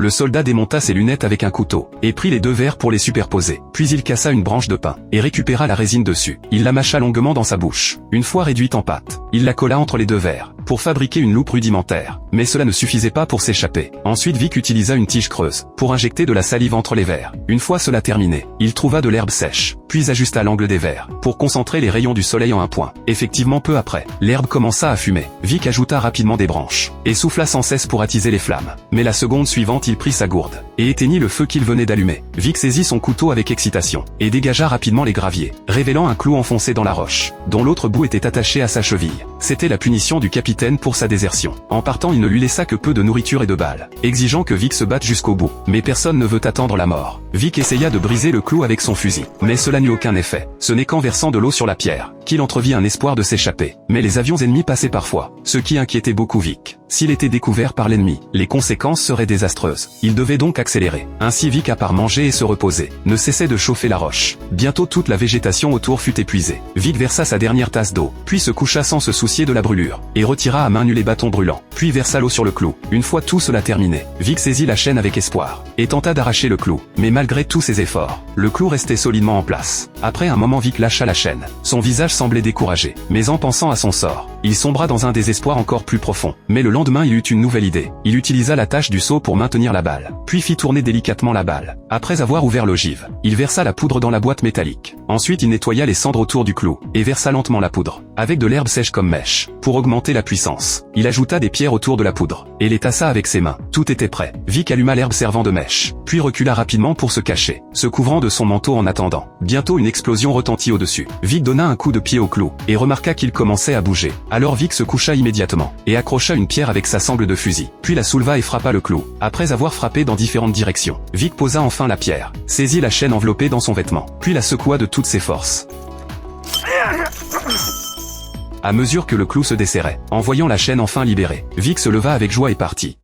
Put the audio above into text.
Le soldat démonta ses lunettes avec un couteau, et prit les deux verres pour les superposer. Puis il cassa une branche de pin, et récupéra la résine dessus. Il la mâcha longuement dans sa bouche. Une fois réduite en pâte, il la colla entre les deux verres, pour fabriquer une loupe rudimentaire. Mais cela ne suffisait pas pour s'échapper. Ensuite Vic utilisa une tige creuse, pour injecter de la salive entre les verres. Une fois cela terminé, il trouva de l'herbe sèche, puis ajusta l'angle des verres, pour concentrer les rayons du soleil en un point. Effectivement peu après, l'herbe commença à fumer. Vic ajouta rapidement des branches, et souffla sans cesse pour attiser les flammes. Mais la seconde suivante il prit sa gourde, et éteignit le feu qu'il venait d'allumer. Vic saisit son couteau avec excitation, et dégagea rapidement les graviers, révélant un clou enfoncé dans la roche, dont l'autre bout était attaché à sa cheville. C'était la punition du capitaine pour sa désertion. En partant il ne lui laissa que peu de nourriture et de balles, exigeant que Vic se batte jusqu'au bout. Mais personne ne veut attendre la mort. Vic essaya de briser le clou avec son fusil, mais cela n'eut aucun effet. Ce n'est qu'en versant de l'eau sur la pierre, qu'il entrevit un espoir de s'échapper. Mais les avions ennemis passaient parfois, ce qui inquiétait beaucoup Vic. S'il était découvert par l'ennemi, les conséquences seraient désastreuses. Il devait donc accélérer. Ainsi Vic, à part manger et se reposer, ne cessait de chauffer la roche. Bientôt toute la végétation autour fut épuisée. Vic versa sa dernière tasse d'eau, puis se coucha sans se soucier de la brûlure, et retira à main nue les bâtons brûlants, puis versa l'eau sur le clou. Une fois tout cela terminé, Vic saisit la chaîne avec espoir, et tenta d'arracher le clou. Mais malgré tous ses efforts, le clou restait solidement en place. Après un moment Vic lâcha la chaîne. Son visage semblait découragé, mais en pensant à son sort, il sombra dans un désespoir encore plus profond. Mais le lendemain il eut une nouvelle idée. Il utilisa l'attache du seau pour maintenir la balle, puis fit tourner délicatement la balle. Après avoir ouvert l'ogive, il versa la poudre dans la boîte métallique. Ensuite il nettoya les cendres autour du clou, et versa lentement la poudre, avec de l'herbe sèche comme mèche, pour augmenter la puissance. Il ajouta des pierres autour de la poudre, et les tassa avec ses mains. Tout était prêt. Vic alluma l'herbe servant de mèche, puis recula rapidement pour se cacher, se couvrant de son manteau en attendant. Bientôt une explosion retentit au-dessus. Vic donna un coup de pied au clou, et remarqua qu'il commençait à bouger. Alors Vic se coucha immédiatement, et accrocha une pierre avec sa sangle de fusil, puis la souleva et frappa le clou. Après avoir frappé dans différentes directions, Vic posa enfin la pierre, saisit la chaîne enveloppée dans son vêtement, puis la secoua de toutes ses forces. À mesure que le clou se desserrait, en voyant la chaîne enfin libérée, Vic se leva avec joie et partit.